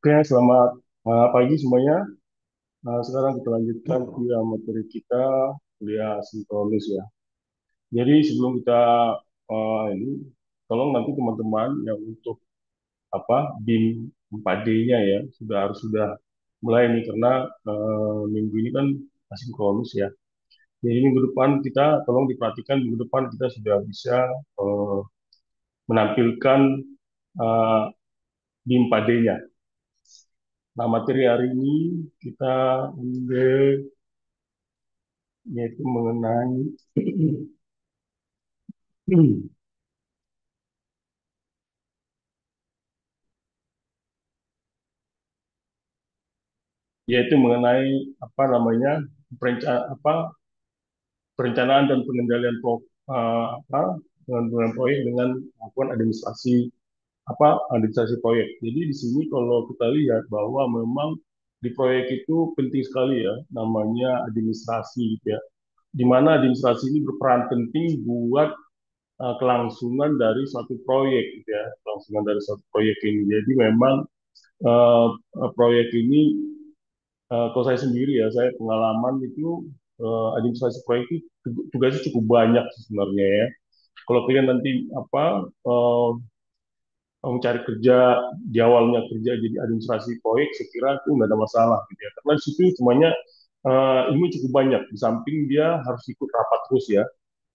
Oke, selamat pagi semuanya. Sekarang kita lanjutkan kuliah materi kita, kuliah sinkronis ya. Jadi sebelum kita ini, tolong nanti teman-teman yang untuk BIM 4D-nya ya sudah mulai nih karena minggu ini kan asinkronus ya. Jadi minggu depan kita tolong diperhatikan minggu depan kita sudah bisa eh, menampilkan eh, BIM 4D-nya. Nah, materi hari ini kita ambil yaitu mengenai yaitu mengenai apa namanya perencanaan dan pengendalian dengan proyek dengan melakukan administrasi proyek. Jadi di sini kalau kita lihat bahwa memang di proyek itu penting sekali ya namanya administrasi gitu ya. Di mana administrasi ini berperan penting buat kelangsungan dari suatu proyek gitu ya, kelangsungan dari suatu proyek ini. Jadi memang eh, proyek ini kalau saya sendiri ya, saya pengalaman itu administrasi proyek itu tugasnya cukup banyak sebenarnya ya. Kalau kalian nanti mencari kerja di awalnya kerja jadi administrasi proyek, saya kira itu nggak ada masalah gitu ya. Karena di situ semuanya ilmu cukup banyak. Di samping dia harus ikut rapat terus ya.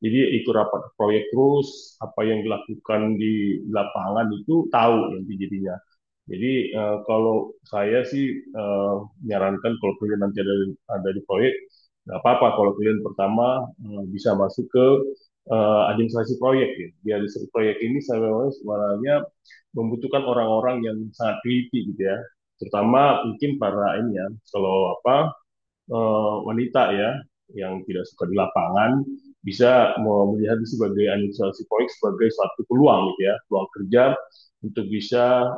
Jadi ikut rapat proyek terus, apa yang dilakukan di lapangan itu tahu nanti jadinya. Jadi kalau saya sih menyarankan kalau kalian nanti ada di proyek, nggak apa-apa kalau kalian pertama bisa masuk ke administrasi proyek ya. Di administrasi proyek ini saya memang sebenarnya membutuhkan orang-orang yang sangat teliti gitu ya. Terutama mungkin para ini ya, kalau wanita ya yang tidak suka di lapangan bisa melihat itu sebagai administrasi proyek sebagai suatu peluang gitu ya, peluang kerja untuk bisa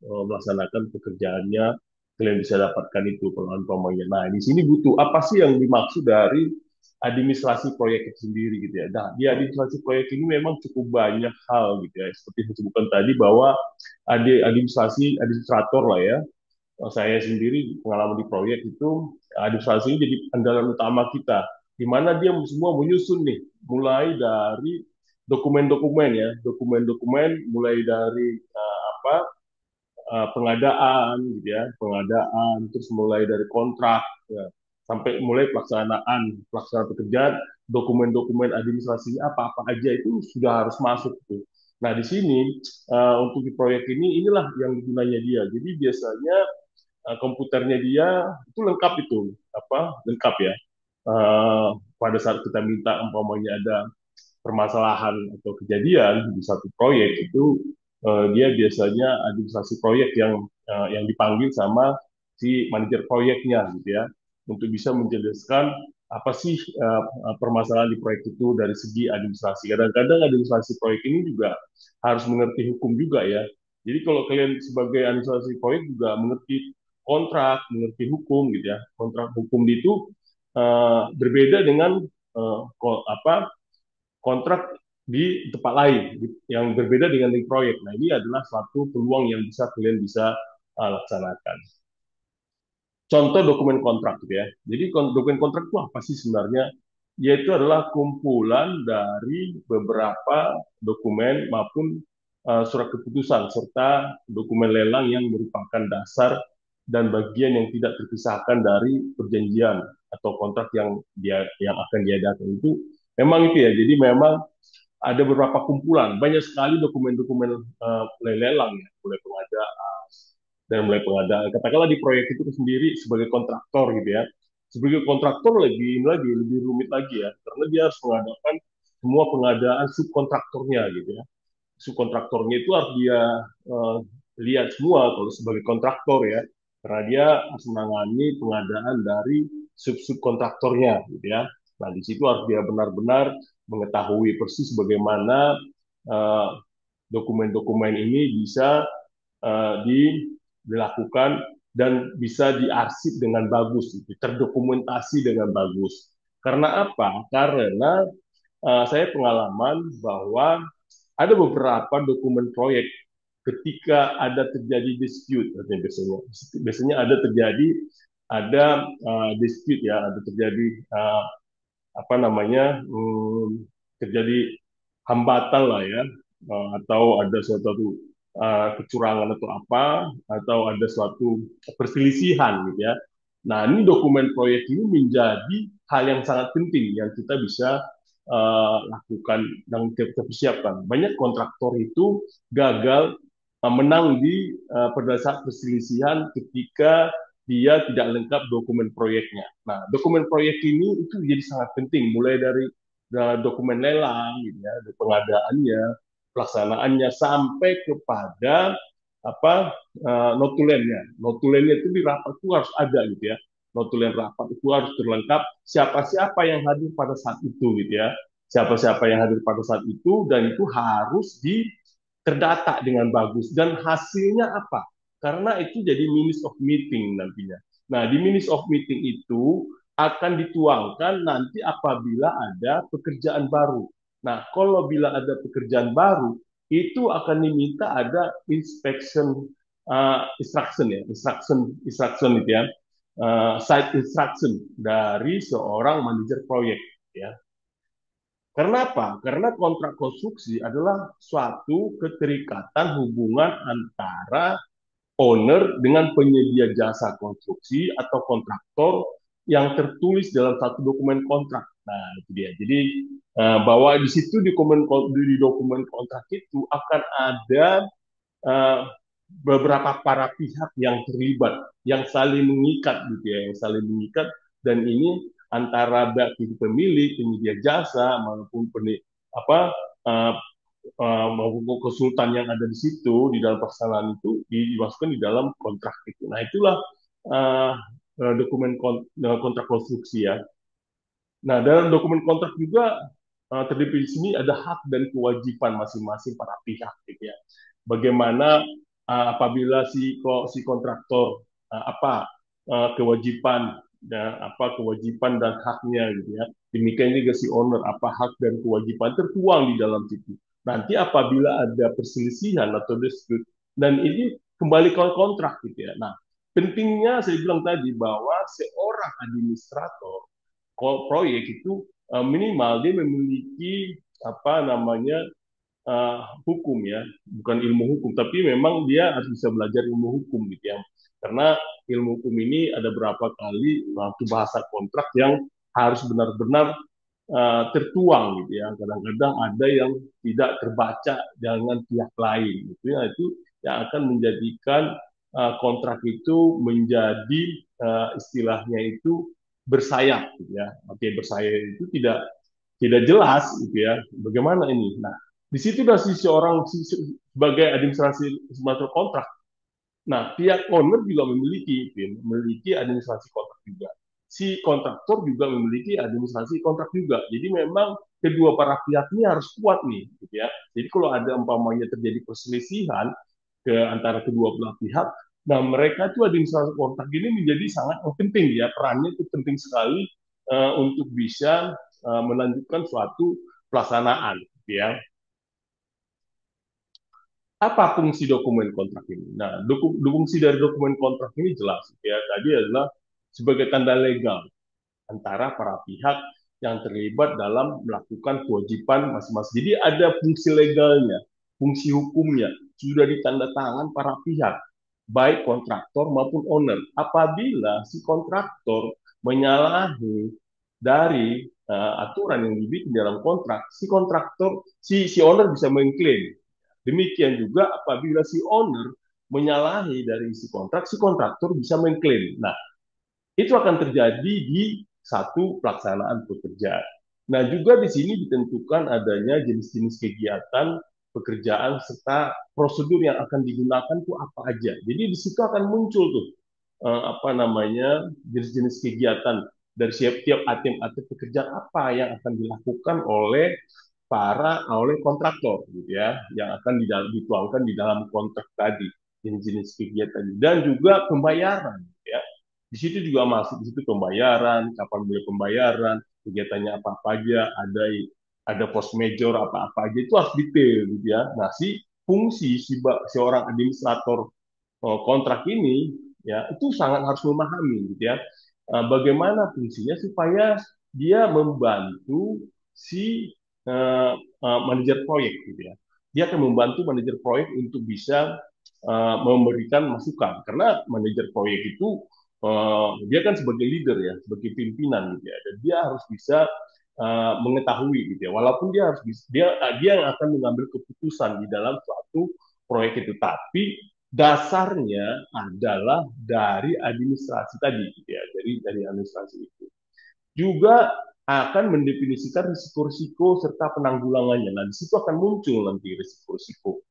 melaksanakan pekerjaannya kalian bisa dapatkan itu kalau umpamanya. Nah, di sini butuh apa sih yang dimaksud dari administrasi proyek itu sendiri gitu ya. Nah, di administrasi proyek ini memang cukup banyak hal gitu ya. Seperti yang disebutkan tadi bahwa ada administrator lah ya. Saya sendiri pengalaman di proyek itu administrasi ini jadi andalan utama kita, di mana dia semua menyusun nih, mulai dari dokumen-dokumen ya, dokumen-dokumen mulai dari pengadaan gitu ya, pengadaan terus mulai dari kontrak ya, sampai mulai pelaksanaan pekerjaan, dokumen-dokumen administrasinya apa-apa aja itu sudah harus masuk tuh. Nah, di sini untuk di proyek ini inilah yang gunanya dia. Jadi biasanya komputernya dia itu lengkap lengkap ya. Pada saat kita minta umpamanya ada permasalahan atau kejadian di satu proyek itu dia biasanya administrasi proyek yang dipanggil sama si manajer proyeknya gitu ya untuk bisa menjelaskan apa sih permasalahan di proyek itu dari segi administrasi. Kadang-kadang administrasi proyek ini juga harus mengerti hukum juga ya. Jadi kalau kalian sebagai administrasi proyek juga mengerti kontrak, mengerti hukum gitu ya. Kontrak hukum itu berbeda dengan uh, kontrak di tempat lain yang berbeda dengan di proyek. Nah, ini adalah suatu peluang yang kalian bisa laksanakan. Contoh dokumen kontrak gitu ya. Jadi dokumen kontrak itu apa sih sebenarnya? Yaitu adalah kumpulan dari beberapa dokumen maupun surat keputusan serta dokumen lelang yang merupakan dasar dan bagian yang tidak terpisahkan dari perjanjian atau kontrak yang akan diadakan itu memang itu ya. Jadi memang ada beberapa kumpulan, banyak sekali dokumen-dokumen lelang ya, mulai pengadaan dan mulai pengadaan. Katakanlah di proyek itu sendiri sebagai kontraktor gitu ya. Sebagai kontraktor lebih rumit lagi ya, karena dia harus mengadakan semua pengadaan subkontraktornya gitu ya. Subkontraktornya itu harus dia uh, lihat semua kalau sebagai kontraktor ya, karena dia harus menangani pengadaan dari subkontraktornya gitu ya. Nah, di situ harus dia benar-benar mengetahui persis bagaimana uh, dokumen-dokumen ini bisa dilakukan dan bisa diarsip dengan bagus, terdokumentasi dengan bagus. Karena apa? Karena saya pengalaman bahwa ada beberapa dokumen proyek ketika ada terjadi dispute, artinya biasanya ada terjadi ada dispute ya, ada terjadi apa namanya terjadi hambatan lah ya, atau ada suatu kecurangan atau apa, atau ada suatu perselisihan gitu ya. Nah, ini dokumen proyek ini menjadi hal yang sangat penting yang kita bisa lakukan dan kita persiapkan. Banyak kontraktor itu gagal menang di pada saat perselisihan ketika dia tidak lengkap dokumen proyeknya. Nah, dokumen proyek ini itu jadi sangat penting, mulai dari dokumen lelang, gitu ya, pengadaannya, pelaksanaannya, sampai kepada apa notulennya. Notulennya itu di rapat itu harus ada gitu ya. Notulen rapat itu harus terlengkap siapa-siapa yang hadir pada saat itu gitu ya. Siapa-siapa yang hadir pada saat itu dan itu harus terdata dengan bagus dan hasilnya apa? Karena itu jadi minutes of meeting nantinya. Nah, di minutes of meeting itu akan dituangkan nanti apabila ada pekerjaan baru. Nah, kalau bila ada pekerjaan baru, itu akan diminta ada inspection instruction ya, instruction itu ya, site instruction dari seorang manajer proyek ya. Karena apa? Karena kontrak konstruksi adalah suatu keterikatan hubungan antara owner dengan penyedia jasa konstruksi atau kontraktor yang tertulis dalam satu dokumen kontrak. Nah, itu dia. Jadi bahwa di situ di dokumen kontrak itu akan ada eh, beberapa para pihak yang terlibat, yang saling mengikat gitu ya, yang saling mengikat dan ini antara baik pemilik, penyedia jasa maupun apa uh, maupun konsultan yang ada di situ di dalam pelaksanaan itu dimasukkan di dalam kontrak itu. Nah itulah uh, dokumen kontrak konstruksi ya. Nah dalam dokumen kontrak juga terdapat di sini ada hak dan kewajiban masing-masing para pihak gitu ya. Bagaimana apabila si kontraktor apa kewajiban dan apa kewajiban dan haknya gitu ya. Demikian juga si owner apa hak dan kewajiban tertuang di dalam situ. Nanti apabila ada perselisihan atau dispute dan ini kembali ke kontrak gitu ya. Nah, pentingnya saya bilang tadi bahwa seorang administrator proyek itu minimal dia memiliki apa namanya hukum ya, bukan ilmu hukum, tapi memang dia harus bisa belajar ilmu hukum gitu ya. Karena ilmu hukum ini ada berapa kali waktu bahasa kontrak yang harus benar-benar tertuang gitu ya. Kadang-kadang ada yang tidak terbaca dengan pihak lain gitu ya. Itu yang akan menjadikan kontrak itu menjadi istilahnya itu bersayap gitu ya. Oke, bersayap itu tidak jelas gitu ya. Bagaimana ini? Nah, di situ dari sisi orang sebagai administrasi suatu kontrak. Nah, pihak owner juga memiliki administrasi kontrak juga. Si kontraktor juga memiliki administrasi kontrak juga. Jadi memang kedua para pihak ini harus kuat nih, gitu ya. Jadi kalau ada umpamanya terjadi perselisihan ke antara kedua belah pihak, nah mereka itu administrasi kontrak ini menjadi sangat penting ya, perannya itu penting sekali untuk bisa melanjutkan suatu pelaksanaan, gitu ya. Apa fungsi dokumen kontrak ini? Nah, fungsi dari dokumen kontrak ini jelas ya. Tadi adalah sebagai tanda legal antara para pihak yang terlibat dalam melakukan kewajiban masing-masing. Jadi ada fungsi legalnya, fungsi hukumnya sudah ditanda tangan para pihak, baik kontraktor maupun owner. Apabila si kontraktor menyalahi dari aturan yang dibikin dalam kontrak, si owner bisa mengklaim. Demikian juga apabila si owner menyalahi dari isi kontrak, si kontraktor bisa mengklaim. Nah, itu akan terjadi di satu pelaksanaan pekerjaan. Nah, juga di sini ditentukan adanya jenis-jenis kegiatan pekerjaan serta prosedur yang akan digunakan itu apa aja. Jadi di situ akan muncul tuh apa namanya jenis-jenis kegiatan dari setiap item-item pekerjaan apa yang akan dilakukan oleh kontraktor gitu ya yang akan dituangkan di dalam kontrak tadi jenis-jenis kegiatan dan juga pembayaran ya di situ juga masuk di situ pembayaran kapan boleh pembayaran kegiatannya apa aja ada post major apa apa aja itu harus detail gitu ya nah si fungsi si orang administrator kontrak ini ya itu sangat harus memahami gitu ya. Bagaimana fungsinya supaya dia membantu si manajer proyek gitu ya. Dia akan membantu manajer proyek untuk bisa memberikan masukan karena manajer proyek itu dia kan sebagai leader ya, sebagai pimpinan gitu ya. Dan dia harus bisa mengetahui gitu ya. Walaupun dia harus bisa, dia yang akan mengambil keputusan di dalam suatu proyek itu, tapi dasarnya adalah dari administrasi tadi, gitu ya, dari administrasi itu. Juga akan mendefinisikan risiko-risiko serta penanggulangannya. Nah, di situ akan muncul nanti risiko-risiko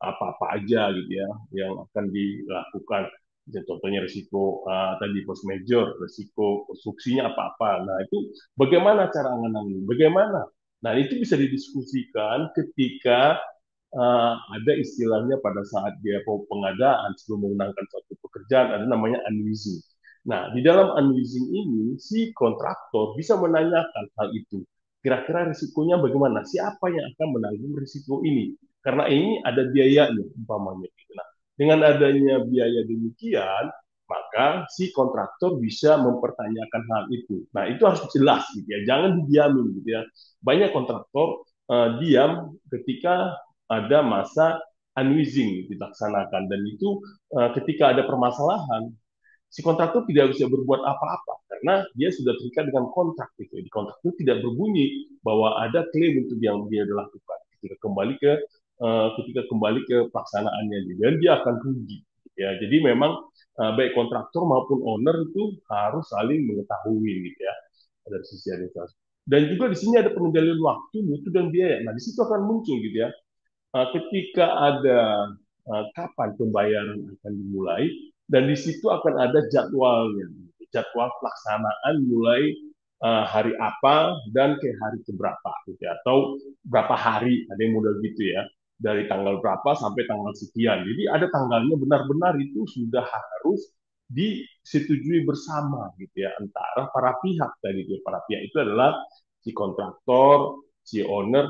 apa-apa aja gitu ya yang akan dilakukan. Ya, contohnya risiko tadi force major, risiko konstruksinya apa-apa. Nah, itu bagaimana cara menangani? Bagaimana? Nah, itu bisa didiskusikan ketika ada istilahnya pada saat dia pengadaan sebelum memenangkan suatu pekerjaan ada namanya unleasing. Nah, di dalam unleasing ini si kontraktor bisa menanyakan hal itu. Kira-kira risikonya bagaimana? Siapa yang akan menanggung risiko ini? Karena ini ada biayanya umpamanya. Nah, dengan adanya biaya demikian, maka si kontraktor bisa mempertanyakan hal itu. Nah, itu harus jelas gitu ya. Jangan didiamin gitu ya. Banyak kontraktor diam ketika ada masa unleasing dilaksanakan dan itu ketika ada permasalahan si kontraktor tidak bisa berbuat apa-apa karena dia sudah terikat dengan kontrak gitu. Di kontrak itu tidak berbunyi bahwa ada klaim untuk yang dia lakukan ketika kembali ke pelaksanaannya dan dia akan rugi ya. Jadi memang baik kontraktor maupun owner itu harus saling mengetahui gitu ya dari sisi administrasi. Dan juga di sini ada pengendalian waktu, mutu dan biaya. Nah, di situ akan muncul gitu ya ketika ada kapan pembayaran akan dimulai dan di situ akan ada jadwalnya, jadwal pelaksanaan mulai hari apa dan ke hari keberapa gitu ya. Atau berapa hari ada yang model gitu ya dari tanggal berapa sampai tanggal sekian. Jadi ada tanggalnya benar-benar itu sudah harus disetujui bersama gitu ya antara para pihak tadi gitu. Para pihak itu adalah si kontraktor, si owner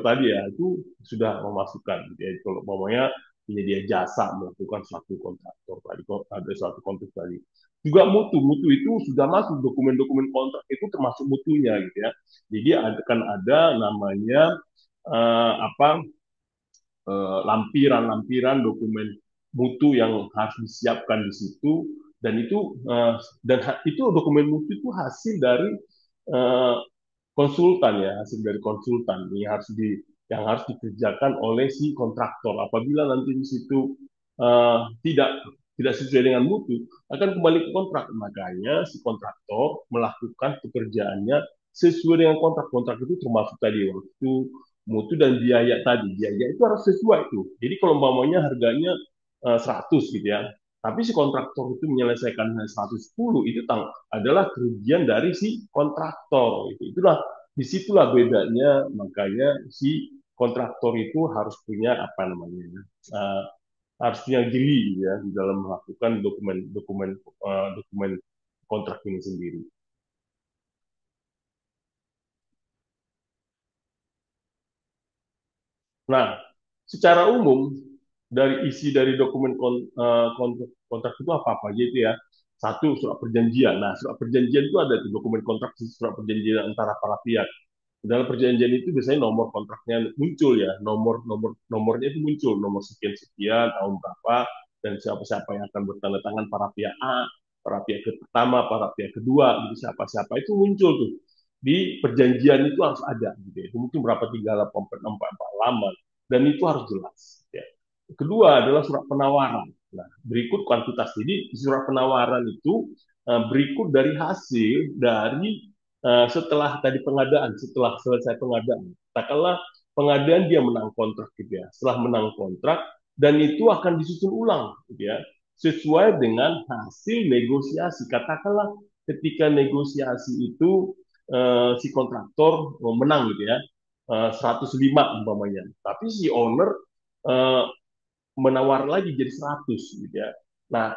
tadi ya itu sudah memasukkan gitu ya. Kalau umpamanya penyedia jasa melakukan suatu kontraktor tadi ada suatu kontrak tadi juga mutu itu sudah masuk dokumen-dokumen kontrak itu termasuk mutunya gitu ya. Jadi akan ada namanya apa lampiran-lampiran dokumen mutu yang harus disiapkan di situ dan itu dokumen mutu itu hasil dari eh, konsultan ya, hasil dari konsultan yang harus dikerjakan oleh si kontraktor. Apabila nanti di situ tidak tidak sesuai dengan mutu, akan kembali ke kontrak. Makanya si kontraktor melakukan pekerjaannya sesuai dengan kontrak. Kontrak itu termasuk tadi waktu, mutu dan biaya tadi. Biaya itu harus sesuai itu. Jadi kalau umpamanya harganya 100 gitu ya, tapi si kontraktor itu menyelesaikan 110 itu adalah kerugian dari si kontraktor. Itulah disitulah bedanya. Makanya si kontraktor itu harus punya apa namanya uh, harus punya gili gitu ya di dalam melakukan dokumen kontrak ini sendiri. Nah, secara umum dari isi dari dokumen kontrak itu apa-apa aja itu ya. Satu, surat perjanjian. Nah, surat perjanjian itu ada tuh dokumen kontrak, surat perjanjian antara para pihak. Dalam perjanjian itu biasanya nomor kontraknya muncul ya, nomornya itu muncul, nomor sekian sekian tahun berapa dan siapa-siapa yang akan bertanda tangan para pihak A, para pihak pertama, para pihak kedua, gitu siapa-siapa itu muncul tuh di perjanjian itu harus ada gitu ya. Itu mungkin berapa 3844 halaman dan itu harus jelas ya. Kedua adalah surat penawaran. Nah, berikut kuantitas. Jadi surat penawaran itu berikut dari hasil dari setelah tadi pengadaan, setelah selesai pengadaan. Katakanlah pengadaan dia menang kontrak gitu ya. Setelah menang kontrak dan itu akan disusun ulang gitu ya. Sesuai dengan hasil negosiasi. Katakanlah ketika negosiasi itu si kontraktor menang gitu ya. 105 umpamanya. Tapi si owner eh, menawar lagi jadi 100 gitu ya. Nah,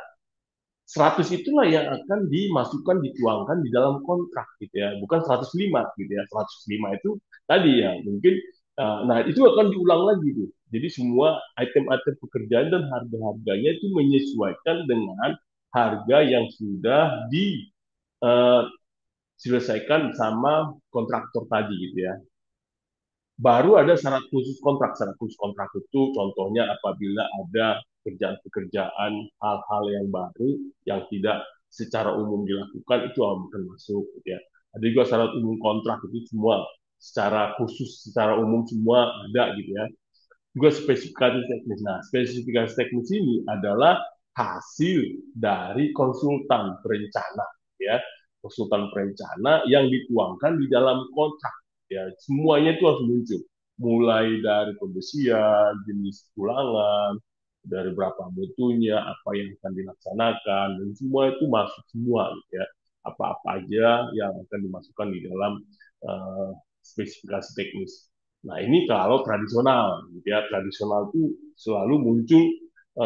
100 itulah yang akan dimasukkan, dituangkan di dalam kontrak gitu ya, bukan 105 gitu ya. 105 itu tadi ya mungkin Nah, itu akan diulang lagi tuh. Jadi semua item-item pekerjaan dan harga-harganya itu menyesuaikan dengan harga yang sudah diselesaikan sama kontraktor tadi gitu ya. Baru ada syarat khusus kontrak. Syarat khusus kontrak itu contohnya apabila ada pekerjaan-pekerjaan hal-hal yang baru yang tidak secara umum dilakukan itu akan masuk gitu ya. Ada juga syarat umum kontrak itu semua secara khusus, secara umum semua ada gitu ya. Juga spesifikasi teknis. Nah, spesifikasi teknis ini adalah hasil dari konsultan perencana, ya, konsultan perencana yang dituangkan di dalam kontrak. Ya, semuanya itu harus muncul, mulai dari pembesian, jenis tulangan, dari berapa mutunya, apa yang akan dilaksanakan, dan semua itu masuk semua, ya, apa-apa aja yang akan dimasukkan di dalam spesifikasi teknis. Nah, ini kalau tradisional, gitu ya. Tradisional itu selalu muncul,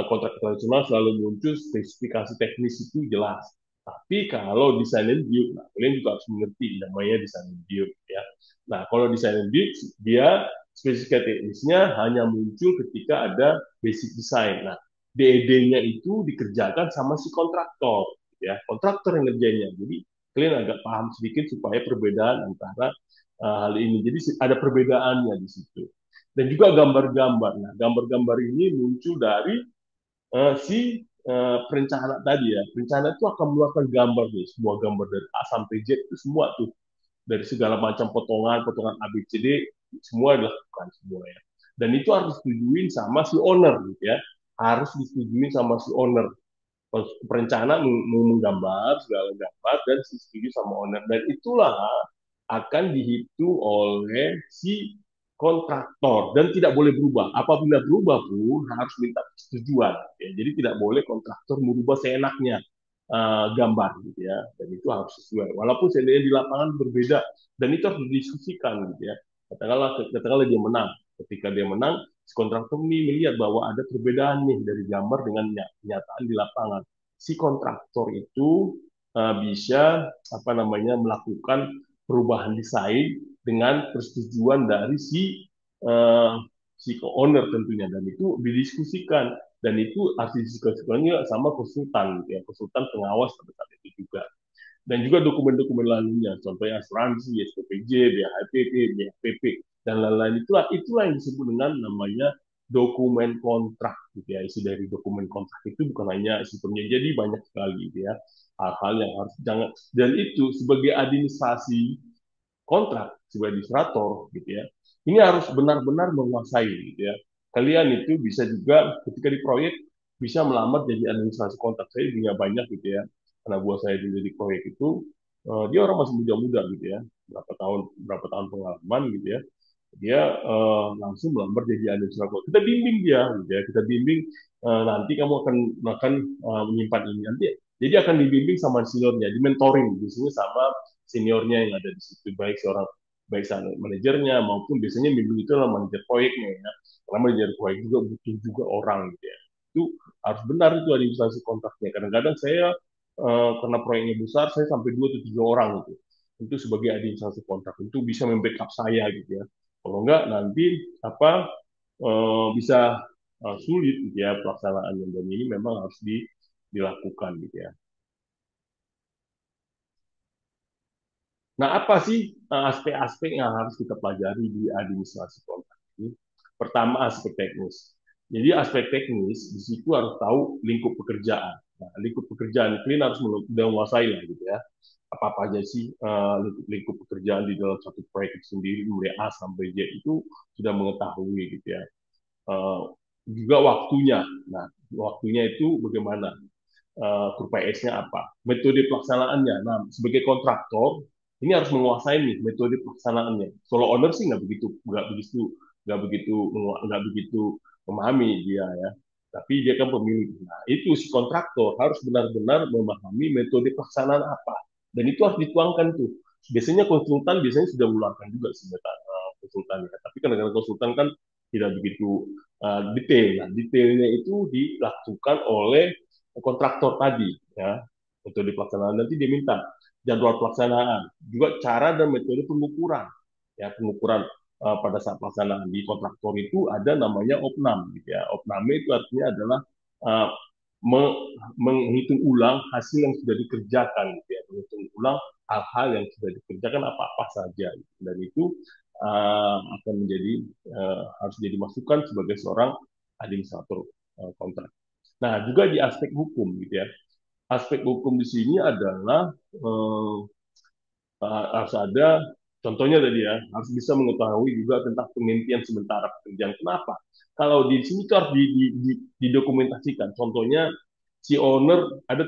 kontrak tradisional selalu muncul spesifikasi teknis itu jelas. Tapi kalau desain and build, nah, kalian juga harus mengerti namanya desain and build, ya. Nah, kalau desain and build, dia spesifikasi teknisnya hanya muncul ketika ada basic design. Nah, DED-nya itu dikerjakan sama si kontraktor, ya. Kontraktor yang ngerjainnya. Jadi, kalian agak paham sedikit supaya perbedaan antara hal ini. Jadi ada perbedaannya di situ. Dan juga gambar-gambar. Nah, gambar-gambar ini muncul dari si perencana tadi ya. Perencana itu akan mengeluarkan gambar nih, semua gambar dari A sampai Z itu semua tuh dari segala macam potongan, potongan A, B, C, D, semua dilakukan semua ya. Dan itu harus disetujuin sama si owner gitu ya. Harus disetujuin sama si owner. Perencana menggambar segala gambar dan setuju sama owner, dan itulah akan dihitung oleh si kontraktor dan tidak boleh berubah. Apabila berubah pun harus minta persetujuan. Ya. Jadi tidak boleh kontraktor merubah seenaknya gambar gitu ya. Dan itu harus sesuai. Walaupun seandainya di lapangan berbeda dan itu harus didiskusikan gitu ya. Katakanlah dia menang. Ketika dia menang, si kontraktor ini melihat bahwa ada perbedaan nih dari gambar dengan kenyataan di lapangan. Si kontraktor itu bisa apa namanya melakukan perubahan desain dengan persetujuan dari si owner tentunya, dan itu didiskusikan, dan itu harus didiskusikannya sama konsultan ya, konsultan pengawas pada saat itu juga. Dan juga dokumen-dokumen lainnya, contohnya asuransi, SPPJ, BHPP, BHPP, dan lain-lain, itulah yang disebut dengan namanya dokumen kontrak gitu ya. Isi dari dokumen kontrak itu bukan hanya sistemnya, jadi banyak sekali gitu ya hal-hal yang harus jangan, dan itu sebagai administrasi kontrak sebagai administrator gitu ya. Ini harus benar-benar menguasai gitu ya. Kalian itu bisa juga ketika di proyek bisa melamar jadi administrasi kontrak. Saya punya banyak gitu ya. Karena buat saya dulu di proyek itu dia orang masih muda-muda gitu ya. Berapa tahun pengalaman gitu ya. Dia langsung melamar jadi administrator. Kita bimbing dia gitu ya. Kita bimbing nanti kamu akan menyimpan ini nanti. Jadi akan dibimbing sama seniornya, di mentoring biasanya sama seniornya yang ada di situ, baik sana manajernya maupun biasanya bimbing itu adalah manajer proyeknya ya. Karena manajer proyek juga butuh juga orang gitu ya. Itu harus benar itu administrasi kontraknya. Kadang-kadang saya karena proyeknya besar, saya sampai 2 atau 3 orang gitu. Itu sebagai administrasi kontrak itu bisa membackup saya gitu ya. Kalau enggak nanti apa bisa sulit gitu ya pelaksanaannya, dan ini memang harus dilakukan gitu ya. Nah, apa sih aspek-aspek yang harus kita pelajari di administrasi kontrak ini? Pertama, aspek teknis. Jadi aspek teknis di situ harus tahu lingkup pekerjaan. Nah, lingkup pekerjaan kalian harus menguasai lah gitu ya. Apa-apa aja sih lingkup pekerjaan di dalam satu proyek itu sendiri, mulai A sampai Z itu sudah mengetahui gitu ya. Eh, Juga waktunya. Nah, waktunya itu bagaimana? Kurva S-nya apa, metode pelaksanaannya. Nah, sebagai kontraktor ini harus menguasai nih metode pelaksanaannya. Solo owner sih nggak begitu memahami dia ya. Tapi dia kan pemilik. Nah, itu si kontraktor harus benar-benar memahami metode pelaksanaan apa. Dan itu harus dituangkan tuh. Biasanya konsultan biasanya sudah mengeluarkan juga sih konsultan ya. Tapi kadang-kadang konsultan kan tidak begitu detail. Nah, detailnya itu dilakukan oleh kontraktor tadi ya, metode pelaksanaan. Nanti dia minta jadwal pelaksanaan, juga cara dan metode pengukuran ya, pengukuran pada saat pelaksanaan di kontraktor itu ada namanya opnam, gitu ya. Opname itu artinya adalah uh, menghitung ulang hasil yang sudah dikerjakan, gitu ya. Menghitung ulang hal-hal yang sudah dikerjakan apa-apa saja, gitu. Dan itu akan menjadi harus jadi masukan sebagai seorang administrator kontrak. Nah, juga di aspek hukum, gitu ya. Aspek hukum di sini adalah harus ada contohnya tadi ya, harus bisa mengetahui juga tentang penghentian sementara pekerjaan. Kenapa? Kalau di sini itu harus didokumentasikan. Contohnya si owner ada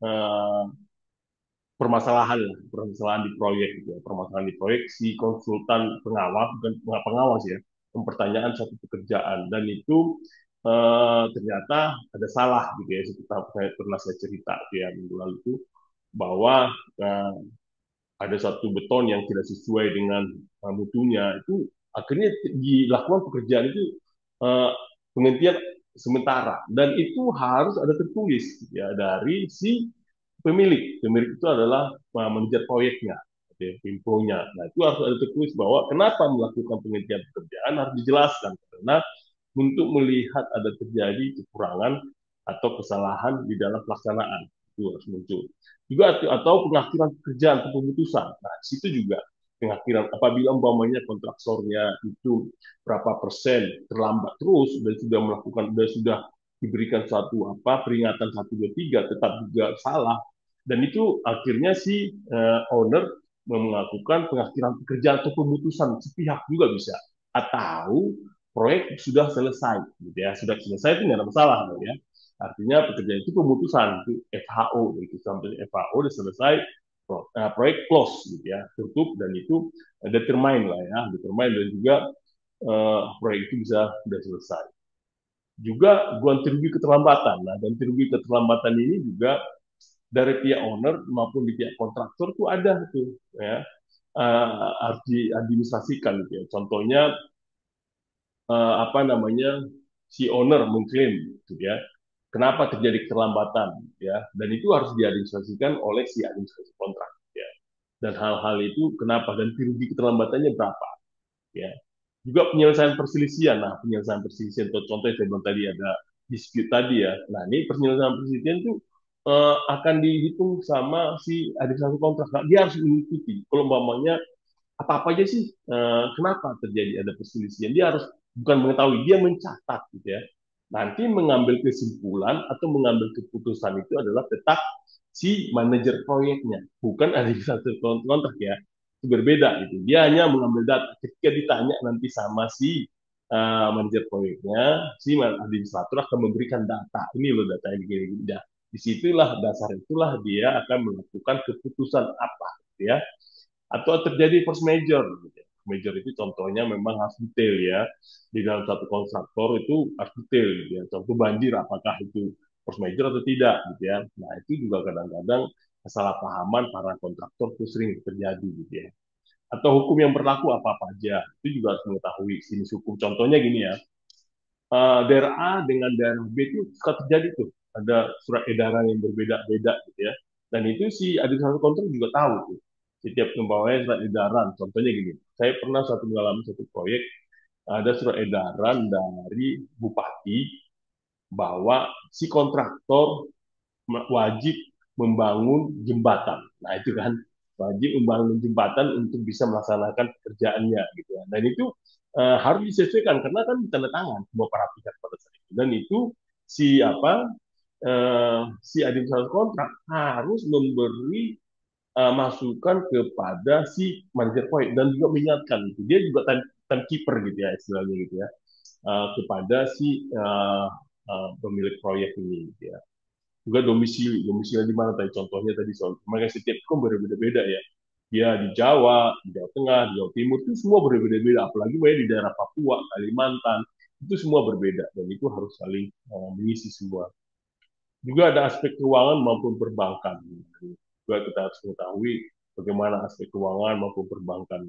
uh, permasalahan permasalahan di proyek gitu ya. Permasalahan di proyek si konsultan pengawas bukan pengawas ya, mempertanyakan suatu pekerjaan dan itu ternyata ada salah gitu ya. Seperti saya pernah saya cerita gitu ya minggu lalu itu bahwa uh, ada satu beton yang tidak sesuai dengan mutunya itu akhirnya dilakukan pekerjaan itu uh, penghentian sementara dan itu harus ada tertulis ya dari si pemilik itu adalah manajer proyeknya ya, pimponya. Nah itu harus ada tertulis bahwa kenapa melakukan penghentian pekerjaan harus dijelaskan karena untuk melihat ada terjadi kekurangan atau kesalahan di dalam pelaksanaan itu harus muncul juga atau pengakhiran pekerjaan atau pemutusan. Nah, di situ juga pengakhiran apabila umpamanya kontraktornya itu berapa persen terlambat terus dan sudah melakukan dan sudah diberikan suatu peringatan satu dua tiga tetap juga salah dan itu akhirnya si owner melakukan pengakhiran pekerjaan atau pemutusan sepihak juga bisa atau proyek sudah selesai gitu ya sudah selesai itu nggak ada masalah ya. Artinya pekerjaan itu pemutusan itu FHO itu sampai FHO udah selesai proyek close gitu ya tutup dan itu determine lah ya determine dan juga proyek itu bisa sudah selesai. Juga ganti rugi keterlambatan. Nah, ganti rugi keterlambatan ini juga dari pihak owner maupun di pihak kontraktor tuh ada tuh ya harus diadministrasikan gitu ya. Contohnya apa namanya si owner mengklaim gitu ya kenapa terjadi keterlambatan ya dan itu harus diadministrasikan oleh si administrasi kontrak ya dan hal-hal itu kenapa dan rugi keterlambatannya berapa ya juga penyelesaian perselisihan nah penyelesaian perselisihan contohnya saya bilang tadi ada dispute tadi ya nah ini penyelesaian perselisihan itu akan dihitung sama si administrasi kontrak nah, dia harus mengikuti kalau umpamanya apa-apa aja sih kenapa terjadi ada perselisihan. Dia harus bukan mengetahui, dia mencatat gitu ya. Nanti mengambil kesimpulan atau mengambil keputusan itu adalah tetap si manajer proyeknya, bukan administrator kontrak ya. Itu berbeda gitu. Dia hanya mengambil data. Ketika ditanya nanti sama si manajer proyeknya, si administrator akan memberikan data. Ini loh datanya begini. Disitulah dasar itulah dia akan melakukan keputusan apa, gitu ya atau terjadi force major. Major itu contohnya memang harus detail ya. Di dalam satu kontraktor itu harus detail gitu ya. Contoh banjir apakah itu force major atau tidak gitu ya. Nah, itu juga kadang-kadang kesalahpahaman para kontraktor itu sering terjadi gitu ya. Atau hukum yang berlaku apa-apa aja. Itu juga harus mengetahui jenis hukum. Contohnya gini ya. Daerah A dengan daerah B itu suka terjadi tuh. Ada surat edaran yang berbeda-beda gitu ya. Dan itu si administrator kontrak juga tahu tuh setiap pembawanya surat edaran. Contohnya gini, saya pernah mengalami satu proyek, ada surat edaran dari bupati bahwa si kontraktor wajib membangun jembatan. Nah itu kan wajib membangun jembatan untuk bisa melaksanakan pekerjaannya gitu ya. Dan itu harus disesuaikan karena kan tanda tangan semua para pihak pada saat itu. Dan itu si si administrator kontrak harus memberi masukan kepada si manajer proyek dan juga mengingatkan gitu. Dia juga timekeeper gitu ya istilahnya gitu ya kepada si pemilik proyek ini gitu ya. Juga domisili, domisili di mana tadi contohnya tadi soal makanya setiap itu kan berbeda-beda ya. Dia di Jawa Tengah, di Jawa Timur itu semua berbeda-beda. Apalagi di daerah Papua, Kalimantan itu semua berbeda dan itu harus saling mengisi semua. Juga ada aspek keuangan maupun perbankan. Juga kita harus mengetahui bagaimana aspek keuangan maupun perbankan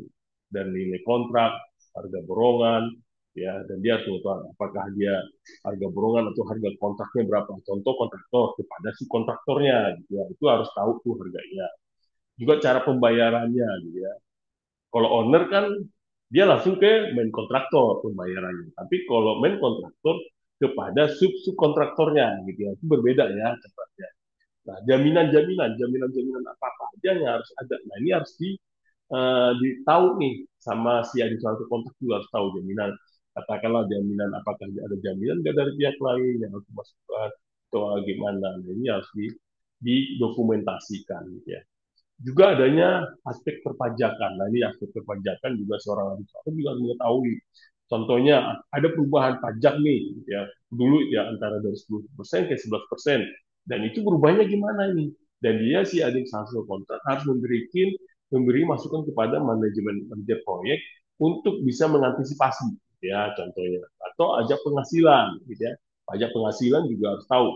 dan nilai kontrak, harga borongan, ya dan dia harus mengetahui apakah dia harga borongan atau harga kontraknya berapa. Contoh kontraktor kepada si kontraktornya, gitu ya. Itu harus tahu tuh harganya. Juga cara pembayarannya, gitu ya. Kalau owner kan dia langsung ke main kontraktor pembayarannya. Tapi kalau main kontraktor kepada subkontraktornya gitu ya, itu berbeda ya caranya. Nah, jaminan-jaminan apa-apa aja yang harus ada. Nah, ini harus ditahu nih sama si adik suatu kontrak juga harus tahu jaminan. Katakanlah jaminan apakah ada jaminan nggak dari pihak lain yang harus dimasukkan atau gimana. Nah, ini harus didokumentasikan gitu ya. Juga adanya aspek perpajakan. Nah, ini aspek perpajakan juga seorang administrator juga harus mengetahui. Contohnya, ada perubahan pajak nih, gitu ya. Dulu ya antara dari 10% ke 11%. Dan itu berubahnya gimana ini? Dan dia si adik hasil kontrak harus memberi masukan kepada manajemen manajer proyek untuk bisa mengantisipasi, ya contohnya. Atau ajak penghasilan, gitu ya. Pajak penghasilan juga harus tahu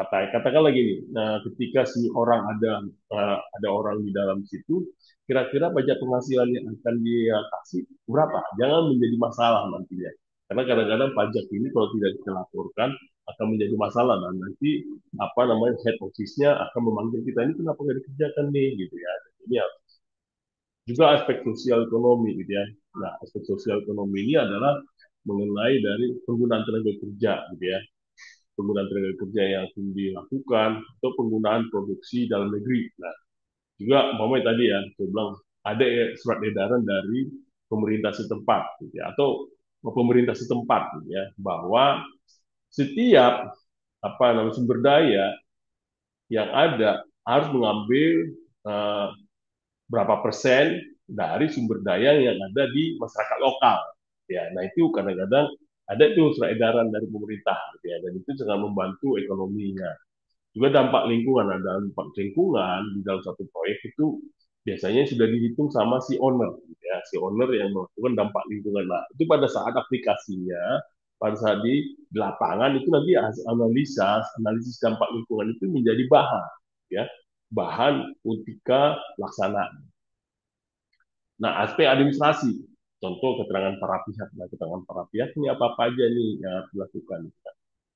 katakan lagi nih, nah, ketika si orang ada orang di dalam situ, kira-kira pajak penghasilan yang akan dia kasih berapa? Jangan menjadi masalah nantinya. Karena kadang-kadang pajak ini kalau tidak dilaporkan akan menjadi masalah. Dan nanti apa namanya head office-nya akan memanggil kita ini kenapa nggak dikerjakan nih gitu ya. Ini ya. Juga aspek sosial ekonomi gitu ya. Nah, aspek sosial ekonomi ini adalah mengenai dari penggunaan tenaga kerja gitu ya, penggunaan tenaga kerja yang akan dilakukan atau penggunaan produksi dalam negeri. Nah, juga umpamanya tadi ya, saya bilang ada surat edaran dari pemerintah setempat, gitu ya, atau pemerintah setempat, gitu ya, bahwa setiap apa namanya sumber daya yang ada harus mengambil uh, berapa persen dari sumber daya yang ada di masyarakat lokal. Ya, nah itu kadang-kadang ada itu surat edaran dari pemerintah, gitu ya, dan itu sangat membantu ekonominya. Juga dampak lingkungan, ada dampak lingkungan di dalam satu proyek itu biasanya sudah dihitung sama si owner, ya si owner yang melakukan dampak lingkungan. Nah, itu pada saat aplikasinya, pada saat di lapangan itu nanti analisis dampak lingkungan itu menjadi bahan, ya bahan ketika pelaksanaan. Nah, aspek administrasi, contoh keterangan para pihak, nah keterangan para pihak ini apa-apa aja nih yang harus dilakukan,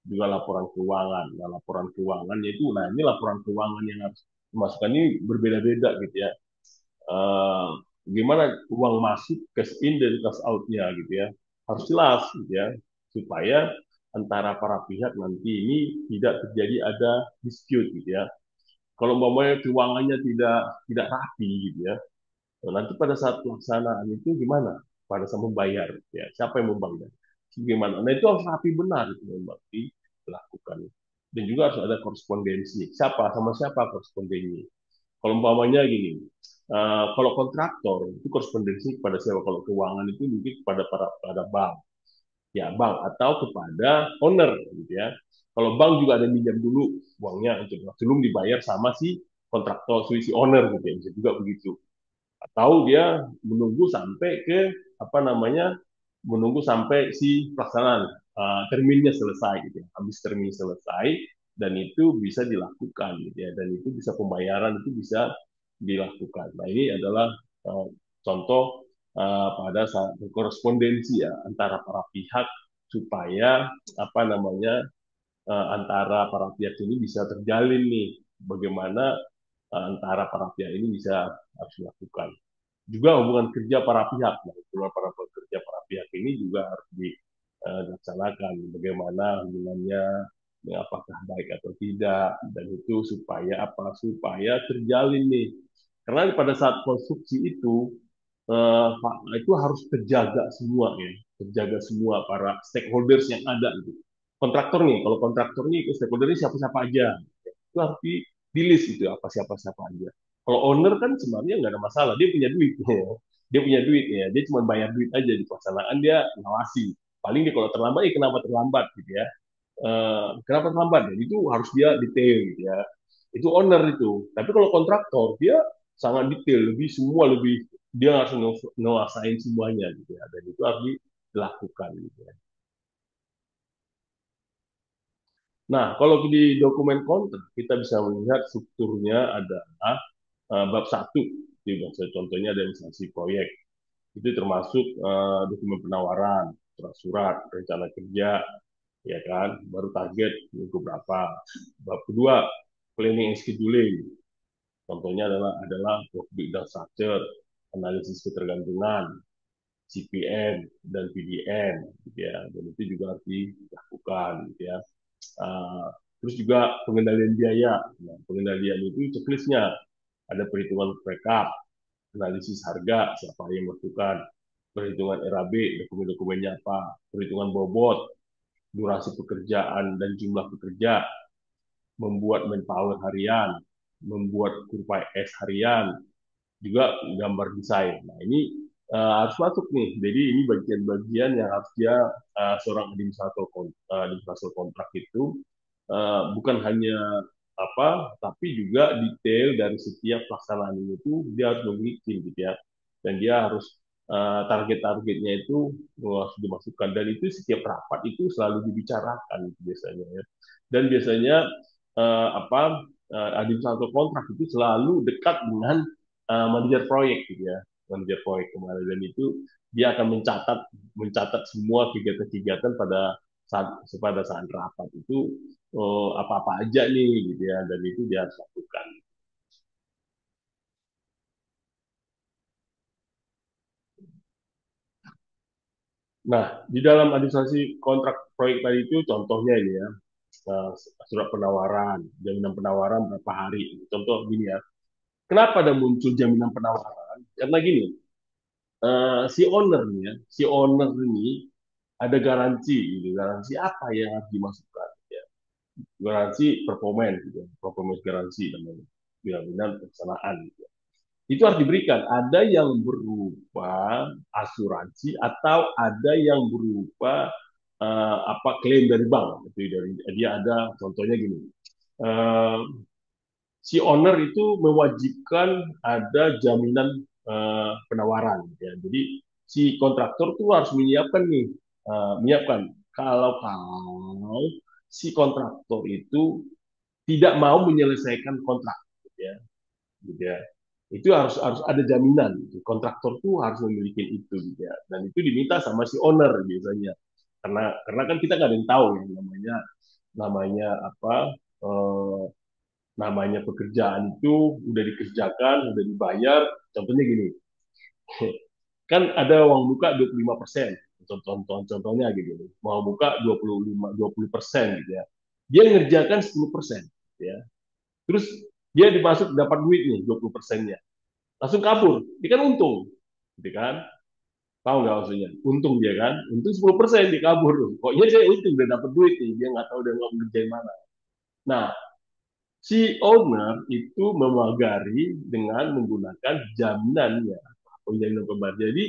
juga laporan keuangan. Nah, laporan keuangannya itu, nah ini laporan keuangan yang harus dimasukkan ini berbeda-beda gitu ya. Uh, Gimana uang masuk, cash in dan cash out-nya gitu ya. Harus jelas gitu ya, supaya antara para pihak nanti ini tidak terjadi ada dispute gitu ya. Kalau umpamanya keuangannya tidak rapi gitu ya, nanti pada saat pelaksanaan itu gimana? Pada saat membayar, ya siapa yang membayar? Gimana? Nah itu harus rapi benar itu memang dilakukan. Dan juga harus ada korespondensi. Siapa korespondensi? Kalau umpamanya gini, kalau kontraktor itu korespondensi kepada siapa? Kalau keuangan itu mungkin pada bank, ya bank atau kepada owner, gitu ya. Kalau bank juga ada minjam dulu uangnya untuk sebelum dibayar sama si kontraktor, si owner, gitu ya. Bisa juga begitu, atau dia menunggu sampai ke apa namanya menunggu sampai si pelaksanaan terminnya selesai gitu ya. Habis termin selesai dan itu bisa dilakukan gitu ya, dan itu bisa pembayaran itu bisa dilakukan. Nah, ini adalah contoh pada saat korespondensi ya antara para pihak supaya apa namanya antara para pihak ini bisa terjalin nih bagaimana antara para pihak ini bisa harus dilakukan. Juga hubungan kerja para pihak, nah, hubungan para pekerja para pihak ini juga harus dilaksanakan bagaimana hubungannya, ya, apakah baik atau tidak, dan itu supaya apa, supaya terjalin nih, karena pada saat konstruksi itu harus terjaga semua ya, terjaga semua para stakeholders yang ada gitu. Kontraktor nih, kalau kontraktor nih stakeholder ini siapa-siapa aja, itu harus di list itu apa siapa-siapa aja. Kalau owner kan sebenarnya nggak ada masalah, dia punya duit, ya. Dia punya duit ya, dia cuma bayar duit aja di pelaksanaan dia ngawasi. Paling dia kalau terlambat, kenapa terlambat gitu ya? Kenapa terlambat? Ya, itu harus dia detail gitu ya. Itu owner itu. Tapi kalau kontraktor dia sangat detail, lebih semua lebih dia harus nguasain semuanya gitu ya. Dan itu harus dilakukan gitu ya. Nah, kalau di dokumen kontrak kita bisa melihat strukturnya adalah bab satu, contohnya ada instansi proyek, itu termasuk dokumen penawaran, surat-surat, rencana kerja, ya kan, baru target minggu berapa. Bab kedua, planning and scheduling, contohnya adalah work breakdown structure, analisis ketergantungan, CPN dan PDN, gitu ya. Dan itu juga harus dilakukan, gitu ya. Uh, Terus juga pengendalian biaya. Nah, pengendalian itu checklistnya ada perhitungan rekap, analisis harga, siapa yang melakukan, perhitungan RAB, dokumen-dokumennya apa, perhitungan bobot, durasi pekerjaan dan jumlah pekerja, membuat manpower harian, membuat kurva S harian, juga gambar desain. Nah, ini harus masuk nih. Jadi ini bagian-bagian yang harus dia seorang administrator kontrak itu bukan hanya apa, tapi juga detail dari setiap pelaksanaan itu dia harus memiliki gitu ya. Dan dia harus target-targetnya itu harus dimasukkan dan itu setiap rapat itu selalu dibicarakan gitu biasanya ya. Dan biasanya apa administrator kontrak itu selalu dekat dengan manajer proyek gitu ya, manajer proyek kemarin dan itu dia akan mencatat semua kegiatan-kegiatan pada saat rapat itu apa-apa aja nih gitu ya dan itu dia harus lakukan. Nah, di dalam administrasi kontrak proyek tadi itu contohnya ini ya, surat penawaran, jaminan penawaran berapa hari. Contoh gini ya, kenapa ada muncul jaminan penawaran? Karena gini, si owner ini ada garansi, gitu. Garansi apa yang harus dimasukkan? Ya. Garansi performance, gitu. Performance garansi namanya, jaminan pelaksanaan. Gitu. Itu harus diberikan. Ada yang berupa asuransi atau ada yang berupa apa klaim dari bank. Itu dari dia ada contohnya gini. Uh, si owner itu mewajibkan ada jaminan penawaran. Ya. Jadi si kontraktor tuh harus menyiapkan nih, menyiapkan kalau si kontraktor itu tidak mau menyelesaikan kontrak, gitu ya, gitu ya. Itu harus harus ada jaminan. Gitu. Kontraktor tuh harus memiliki itu, gitu ya. Dan itu diminta sama si owner biasanya. Karena kan kita nggak ada yang tahu ya namanya namanya apa eh, namanya pekerjaan itu udah dikerjakan, udah dibayar. Contohnya gini, kan ada uang muka 25%. Contohnya gitu. Mau buka 20% gitu ya. Dia ngerjakan 10%, ya. Terus dia dimasuk dapat duit nih 20%-nya. Langsung kabur. Dia kan untung. Gitu kan? Tahu nggak maksudnya? Untung dia kan. Untung 10% dia kabur. Pokoknya saya untung udah dapat duit nih. Dia nggak tahu dia nggak ngerjain mana. Nah, si owner itu memagari dengan menggunakan jaminannya, jaminan pembayaran. Jadi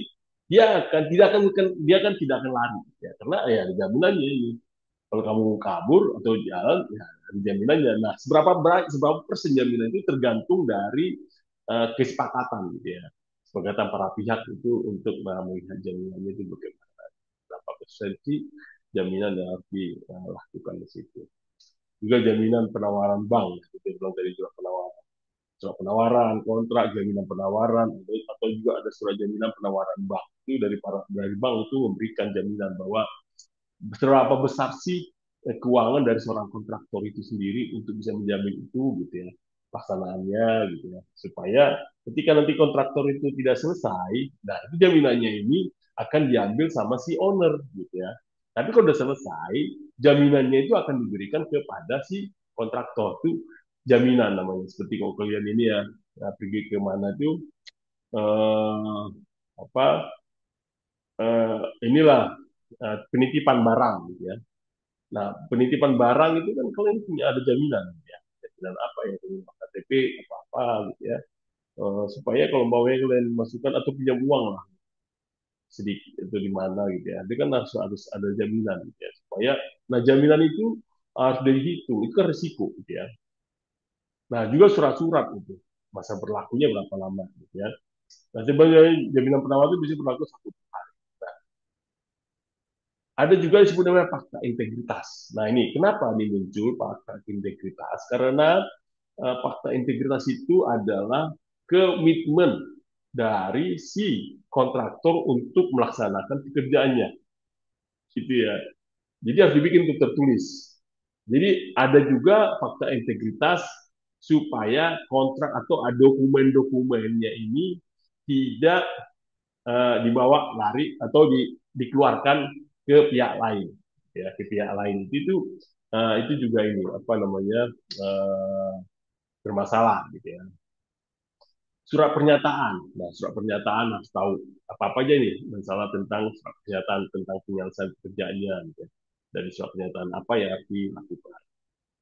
dia kan tidak akan lari, ya, karena ya ada jaminannya ini. Kalau kamu kabur atau jalan, ya ada jaminannya. Nah, seberapa persen jaminan itu tergantung dari kesepakatan, gitu ya. Kesepakatan para pihak itu untuk melihat jaminannya itu bagaimana, berapa persen sih jaminan yang harus dilakukan di situ. Juga jaminan penawaran bank, seperti bilang dari surat penawaran, kontrak, jaminan penawaran, atau juga ada surat jaminan penawaran bank. Itu dari bank itu memberikan jaminan bahwa seberapa besar sih keuangan dari seorang kontraktor itu sendiri untuk bisa menjamin itu, gitu ya, pelaksanaannya, gitu ya, supaya ketika nanti kontraktor itu tidak selesai, nah itu jaminannya ini akan diambil sama si owner, gitu ya. Tapi kalau sudah selesai, jaminannya itu akan diberikan kepada si kontraktor itu, jaminan namanya. Seperti kalau kalian ini ya, pergi ke mana tuh eh, apa inilah penitipan barang, gitu ya. Nah, penitipan barang itu kan kalian punya ada jaminan, ya. Jaminan apa ya? Jaminan KTP apa-apa gitu ya. Supaya kalau mau kalian masukkan atau pinjam uang lah sedikit itu di mana gitu ya. Itu kan harus harus ada jaminan gitu ya. Supaya nah jaminan itu harus dihitung. Itu kan risiko gitu ya. Nah, juga surat-surat itu masa berlakunya berapa lama gitu ya. Nah, sebenarnya jaminan penawar itu bisa berlaku 1 tahun. Ada juga yang disebut namanya fakta integritas. Nah ini kenapa ini muncul fakta integritas? Karena fakta integritas itu adalah komitmen dari si kontraktor untuk melaksanakan pekerjaannya, gitu ya. Jadi harus dibikin itu tertulis. Jadi ada juga fakta integritas supaya kontrak atau dokumen-dokumennya ini tidak dibawa lari atau dikeluarkan ke pihak lain, ya ke pihak lain itu juga ini apa namanya uh, bermasalah gitu ya. Surat pernyataan. Nah, surat pernyataan harus tahu apa-apa aja nih masalah tentang surat pernyataan tentang penyelesaian pekerjaannya. Gitu. Dari surat pernyataan apa yang harus dilakukan.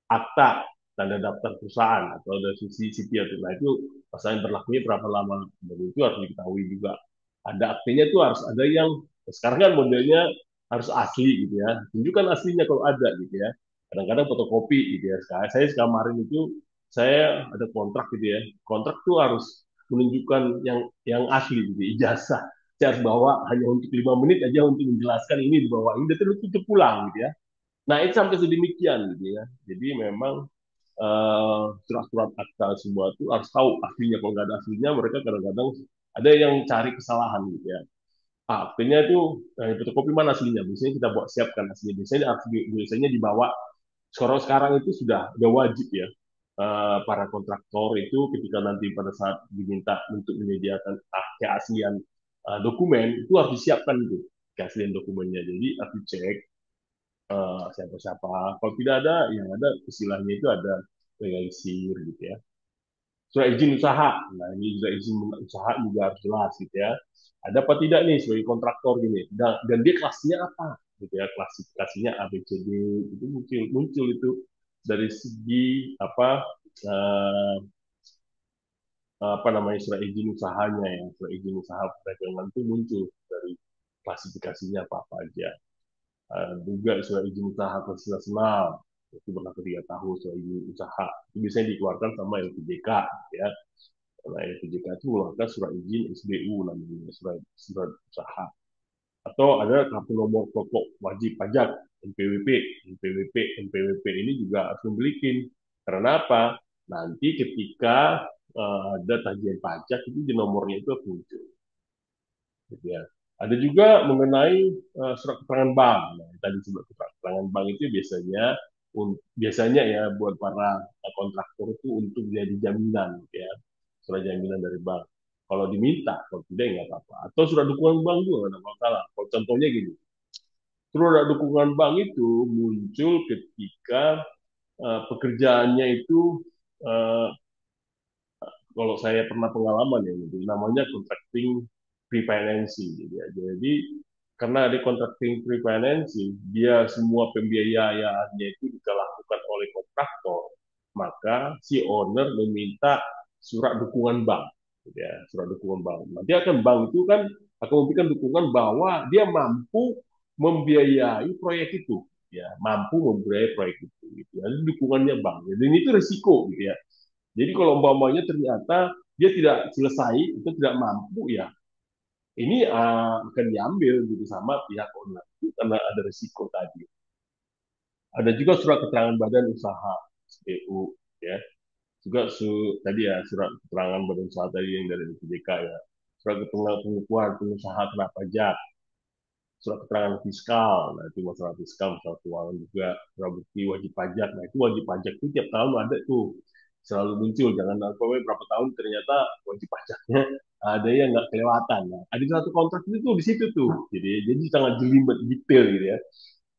Akta, tanda daftar perusahaan atau dari sisi sipil. Nah, itu masa yang berlakunya berapa lama. Dan itu harus diketahui juga. Ada aktenya itu harus ada yang, sekarang kan modelnya harus asli gitu ya. Tunjukkan aslinya kalau ada gitu ya. Kadang-kadang fotokopi gitu ya. Saya kemarin itu saya ada kontrak gitu ya. Kontrak tuh harus menunjukkan yang asli gitu, ijazah. Saya harus bawa hanya untuk 5 menit aja untuk menjelaskan ini dibawa ini, dan itu pulang gitu ya. Nah itu sampai sedemikian gitu ya. Jadi memang surat-surat akta semua itu harus tahu aslinya. Kalau nggak ada aslinya, mereka kadang-kadang ada yang cari kesalahan gitu ya. Aktinya itu fotokopi mana aslinya? Biasanya kita buat siapkan aslinya. Biasanya dibawa. Sekarang sekarang itu sudah wajib ya. Para kontraktor itu ketika nanti pada saat diminta untuk menyediakan keaslian dokumen itu harus disiapkan itu keaslian dokumennya. Jadi harus dicek siapa-siapa. Kalau tidak ada, yang ada istilahnya itu ada legalisir gitu ya. Surat izin usaha. Nah, ini juga izin usaha juga harus jelas gitu ya. Ada apa tidak nih sebagai kontraktor gini. Dan dia kelasnya apa? Gitu ya, klasifikasinya A, B, C, D itu muncul itu dari segi eh, apa namanya surat izin usahanya ya. Surat izin usaha perdagangan itu muncul dari klasifikasinya apa-apa aja. Juga surat izin usaha konstitusional itu berlaku 3 tahun. Surat izin usaha itu biasanya dikeluarkan sama LPJK ya. Nah, LPJK itu mengeluarkan surat izin SBU namanya, surat usaha. Atau ada kartu nomor pokok wajib pajak NPWP. NPWP ini juga harus memiliki. Karena apa? Nanti ketika ada tagihan pajak itu di nomornya itu muncul. Gitu ya. Ada juga mengenai surat keterangan bank. Nah, tadi surat keterangan bank itu biasanya ya buat para kontraktor itu untuk jadi jaminan ya, surat jaminan dari bank. Kalau diminta, kalau tidak nggak apa-apa. Atau surat dukungan bank juga nggak ada masalah. Kalau contohnya gini, surat dukungan bank itu muncul ketika pekerjaannya itu uh, kalau saya pernah pengalaman ya, gitu, namanya contracting pre-financing. Gitu ya. Jadi karena di contracting pre-financing, dia semua pembiayaannya itu dilakukan oleh kontraktor, maka si owner meminta surat dukungan bank. Gitu ya, surat dukungan bank. Nanti bank itu kan akan memberikan dukungan bahwa dia mampu membiayai proyek itu. Ya, mampu membiayai proyek itu. Gitu ya. Jadi dukungannya bank. Jadi ini itu risiko gitu ya. Jadi kalau umpamanya ternyata dia tidak selesai, itu tidak mampu ya, ini akan diambil gitu sama pihak owner karena ada risiko tadi. Ada juga surat keterangan badan usaha SPU ya. Juga tadi ya surat keterangan badan usaha tadi yang dari BPJK ya. Surat keterangan pengukuhan pengusaha kena pajak, surat keterangan fiskal. Nah, itu masalah fiskal, masalah keuangan juga, surat bukti wajib pajak. Nah, itu wajib pajak itu tiap tahun ada tuh, selalu muncul. Jangan sampai berapa tahun ternyata wajib pajaknya ada yang nggak kelewatan. Nah, ada satu kontrak itu tuh di situ tuh. Jadi sangat jelimet detail gitu ya.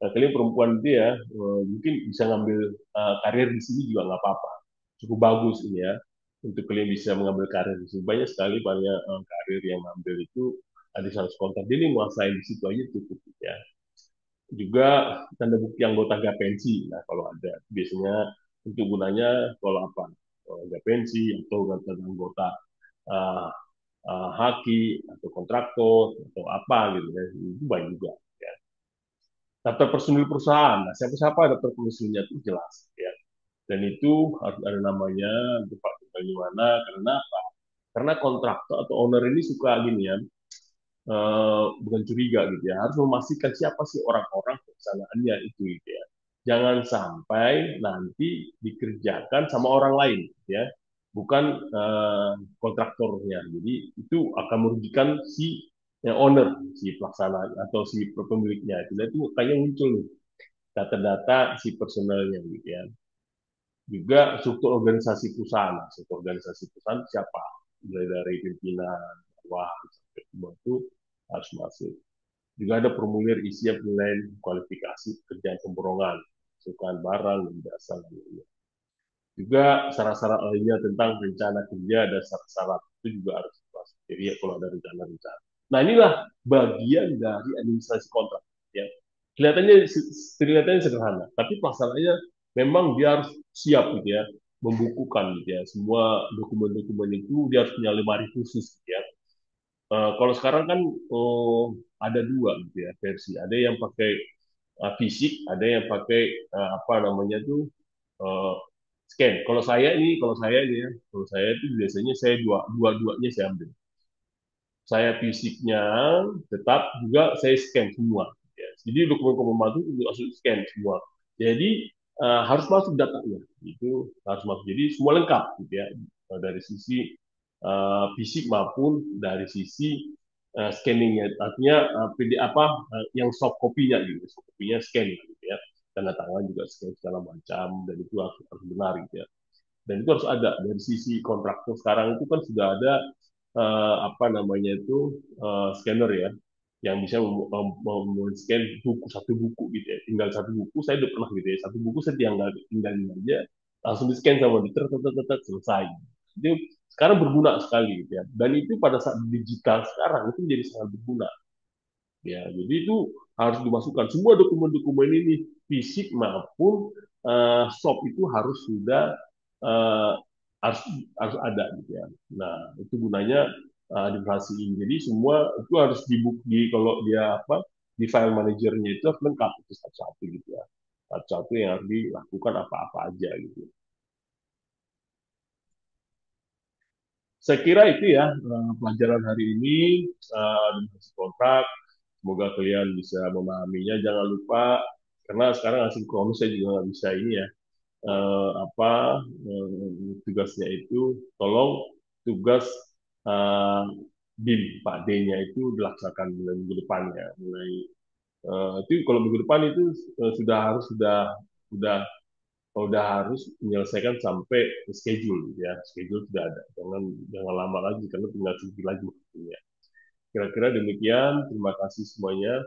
Nah, kalian perempuan itu ya, mungkin bisa ngambil karir di sini juga nggak apa-apa. Cukup bagus ini ya. Untuk kalian bisa mengambil karir di sini. Banyak sekali banyak karir yang ngambil itu ada 100 kontak. Jadi menguasai di situ aja cukup ya. Juga tanda bukti anggota gapensi. Nah, kalau ada biasanya untuk gunanya kalau apa? Kalau gapensi atau tanda anggota uh, haki atau kontraktor atau apa gitu ya. Itu banyak juga ya. Daftar personil perusahaan. Nah, siapa-siapa daftar personilnya itu jelas ya. Dan itu harus ada namanya, tempat tinggal di mana, karena apa? Karena kontraktor atau owner ini suka gini ya, bukan curiga gitu ya, harus memastikan siapa sih orang-orang perusahaannya itu gitu ya. Jangan sampai nanti dikerjakan sama orang lain ya, bukan kontraktornya. Jadi itu akan merugikan si owner, si pelaksana atau si pemiliknya. Itu kayaknya muncul nih data-data si personelnya gitu ya. Juga struktur organisasi perusahaan. Struktur organisasi perusahaan siapa? Mulai dari pimpinan, wah sampai semua itu harus masuk. Juga ada formulir isian penilaian kualifikasi pekerjaan pemborongan, sukan barang dan jasa lainnya. Juga syarat-syarat lainnya tentang rencana kerja dan syarat-syarat itu juga harus masuk. Jadi ya kalau ada rencana-rencana. Nah inilah bagian dari administrasi kontrak. Ya. Kelihatannya sederhana, tapi pelaksanaannya memang dia harus siap gitu ya, membukukan gitu ya. Semua dokumen-dokumen itu dia harus punya lemari khusus gitu ya. Kalau sekarang kan ada dua gitu ya versi. Ada yang pakai fisik, ada yang pakai apa namanya tuh eh, scan. Kalau saya ini ya, kalau saya itu biasanya saya dua-duanya saya ambil. Saya fisiknya tetap juga saya scan semua. Ya. Jadi dokumen-dokumen itu langsung scan semua. Jadi harus masuk datanya, itu harus masuk. Jadi semua lengkap, gitu ya, dari sisi fisik maupun dari sisi scanningnya. Artinya PD apa yang soft copy-nya gitu, soft copy-nya scan gitu ya. Tanda tangan juga scan segala macam dan itu harus benar gitu ya. Dan itu harus ada dari sisi kontraktor sekarang itu kan sudah ada apa namanya itu scanner ya yang bisa scan buku satu buku gitu ya, tinggal satu buku saya udah pernah gitu ya, satu buku saya tinggalin aja langsung di scan sama di selesai. Itu sekarang berguna sekali gitu ya, dan itu pada saat digital sekarang itu menjadi sangat berguna ya. Jadi itu harus dimasukkan semua dokumen-dokumen ini, fisik maupun soft itu harus sudah eh, harus harus ada gitu ya. Nah itu gunanya administrasi ini. Jadi semua itu harus di kalau dia apa di file manajernya itu harus lengkap itu satu-satu gitu ya. Satu-satu yang harus dilakukan apa-apa aja gitu. Saya kira itu ya pelajaran hari ini administrasi kontrak. Semoga kalian bisa memahaminya. Jangan lupa karena sekarang asinkronus saya juga nggak bisa ini ya apa tugasnya itu tolong tugas eh, BIM Pak D-nya itu dilaksanakan mulai minggu depan ya. Mulai itu kalau minggu depan itu sudah sudah harus menyelesaikan sampai schedule ya. Schedule sudah ada. Jangan lama lagi karena tinggal sedikit lagi waktunya. Kira-kira demikian. Terima kasih semuanya.